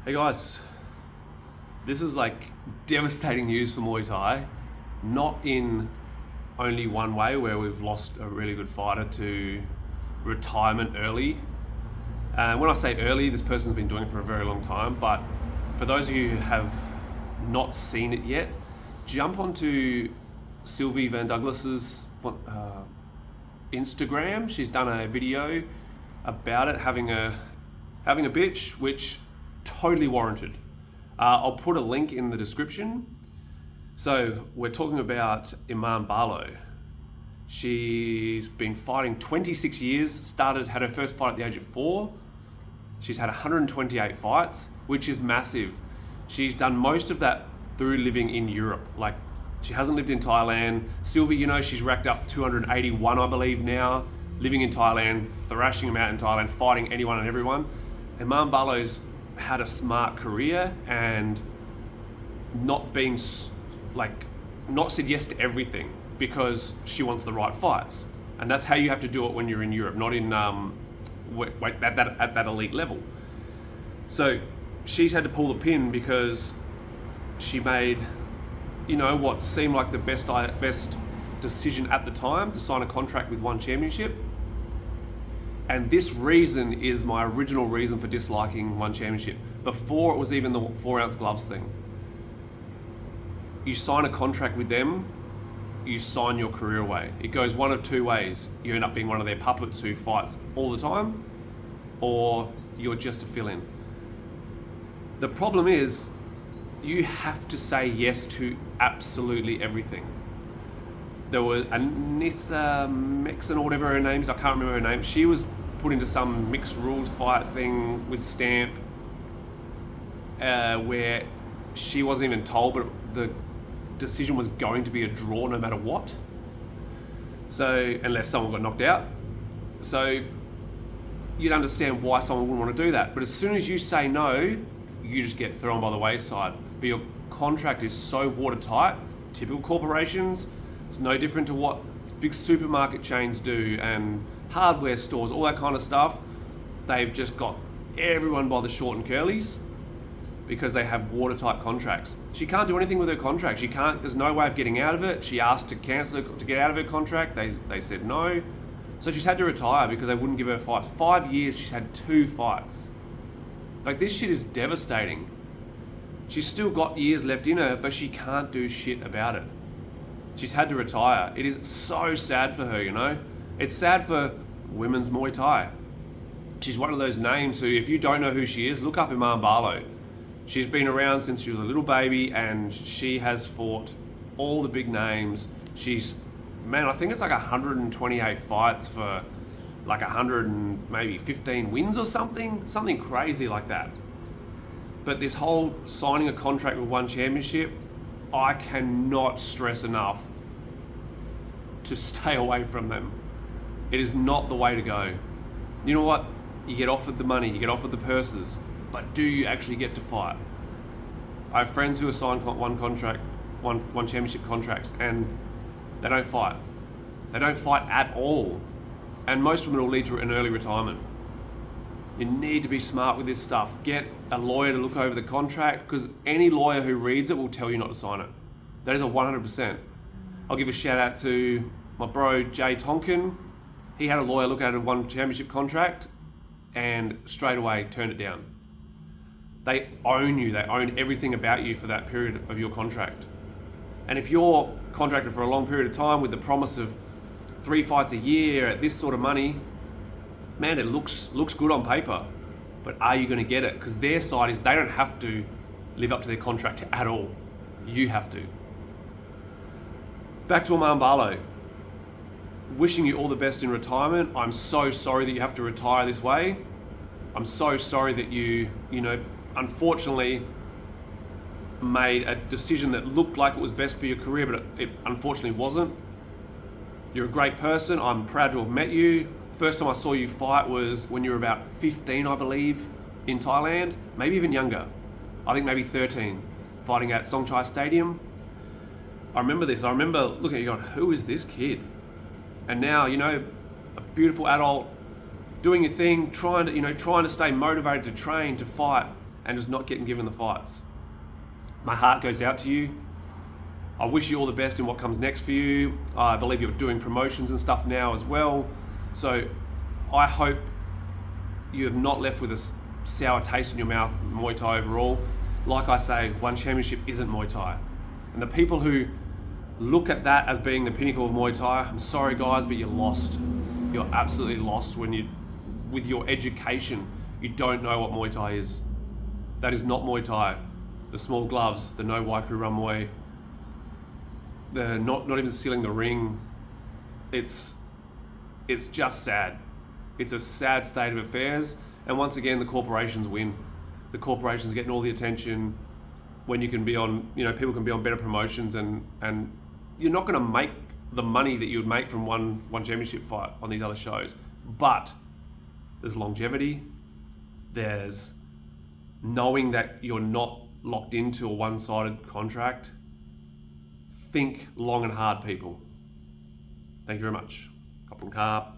Hey guys, this is like devastating news for Muay Thai. Not in only one way where we've lost a really good fighter to retirement early. When I say early, this person's been doing it for a very long time, but for those of you who have not seen it yet, jump onto Sylvie Van Douglas's Instagram. She's done a video about it having a bitch, which totally warranted. I'll put a link in the description. So we're talking about Iman Barlow. She's been fighting 26 years, had her first fight at the age of 4. She's had 128 fights, which is massive. She's done most of that through living in Europe. Like, she hasn't lived in Thailand. Sylvie, she's racked up 281, I believe now, living in Thailand, thrashing them out in Thailand, fighting anyone and everyone. Iman Barlow's had a smart career and not said yes to everything because she wants the right fights. And that's how you have to do it when you're in Europe, not in at that elite level. So she's had to pull the pin because she made, what seemed like the best decision at the time to sign a contract with One Championship. And this reason is my original reason for disliking One Championship, before it was even the 4-ounce gloves thing. You sign a contract with them, you sign your career away. It goes one of two ways. You end up being one of their puppets who fights all the time, or you're just a fill-in. The problem is, you have to say yes to absolutely everything. There was Anissa Mexon or whatever her name is, I can't remember her name. She was put into some mixed rules fight thing with Stamp, where she wasn't even told, but the decision was going to be a draw no matter what. So, unless someone got knocked out. So, you'd understand why someone wouldn't want to do that. But as soon as you say no, you just get thrown by the wayside. But your contract is so watertight, typical corporations, it's no different to what big supermarket chains do and hardware stores, all that kind of stuff. They've just got everyone by the short and curlies because they have watertight contracts. She can't do anything with her contract. There's no way of getting out of it. She asked to cancel it, to get out of her contract. They said no. So she's had to retire because they wouldn't give her fights. 5 years, she's had 2 fights. Like, this shit is devastating. She's still got years left in her, but she can't do shit about it. She's had to retire. It is so sad for her, It's sad for women's Muay Thai. She's one of those names who, if you don't know who she is, look up Iman Barlow. She's been around since she was a little baby and she has fought all the big names. I think it's like 128 fights for like 100 and maybe 15 wins or something crazy like that. But this whole signing a contract with One Championship, I cannot stress enough to stay away from them. It is not the way to go. You know what? You get offered the money, you get offered the purses, but do you actually get to fight? I have friends who have signed one championship contracts and they don't fight. They don't fight at all. And most of them will lead to an early retirement. You need to be smart with this stuff. Get a lawyer to look over the contract, because any lawyer who reads it will tell you not to sign it. That is a 100%. I'll give a shout out to my bro, Jay Tonkin. He had a lawyer look at a One Championship contract and straight away turned it down. They own you. They own everything about you for that period of your contract. And if you're contracted for a long period of time with the promise of 3 fights a year at this sort of money, man, it looks good on paper, but are you going to get it? Because their side is they don't have to live up to their contract at all. You have to. Back to Iman Barlow. Wishing you all the best in retirement. I'm so sorry that you have to retire this way. I'm so sorry that you unfortunately made a decision that looked like it was best for your career, but it unfortunately wasn't. You're a great person. I'm proud to have met you. First time I saw you fight was when you were about 15, I believe, in Thailand, maybe even younger. I think maybe 13, fighting at Songchai Stadium. I remember this. I remember looking at you going, who is this kid? And now, a beautiful adult, doing your thing, trying to stay motivated to train, to fight, and just not getting given the fights. My heart goes out to you. I wish you all the best in what comes next for you. I believe you're doing promotions and stuff now as well. So I hope you have not left with a sour taste in your mouth in Muay Thai overall. Like I say, one championship isn't Muay Thai. And the people who look at that as being the pinnacle of Muay Thai, I'm sorry guys, but you're lost. You're absolutely lost when with your education, you don't know what Muay Thai is. That is not Muay Thai. The small gloves, the no Waiku Run Muay, the not even sealing the ring. It's just sad. It's a sad state of affairs. And once again, the corporations win. The corporations getting all the attention when you can be on, people can be on better promotions, and you're not going to make the money that you would make from one championship fight on these other shows. But there's longevity. There's knowing that you're not locked into a one-sided contract. Think long and hard, people. Thank you very much. Kapung Kap.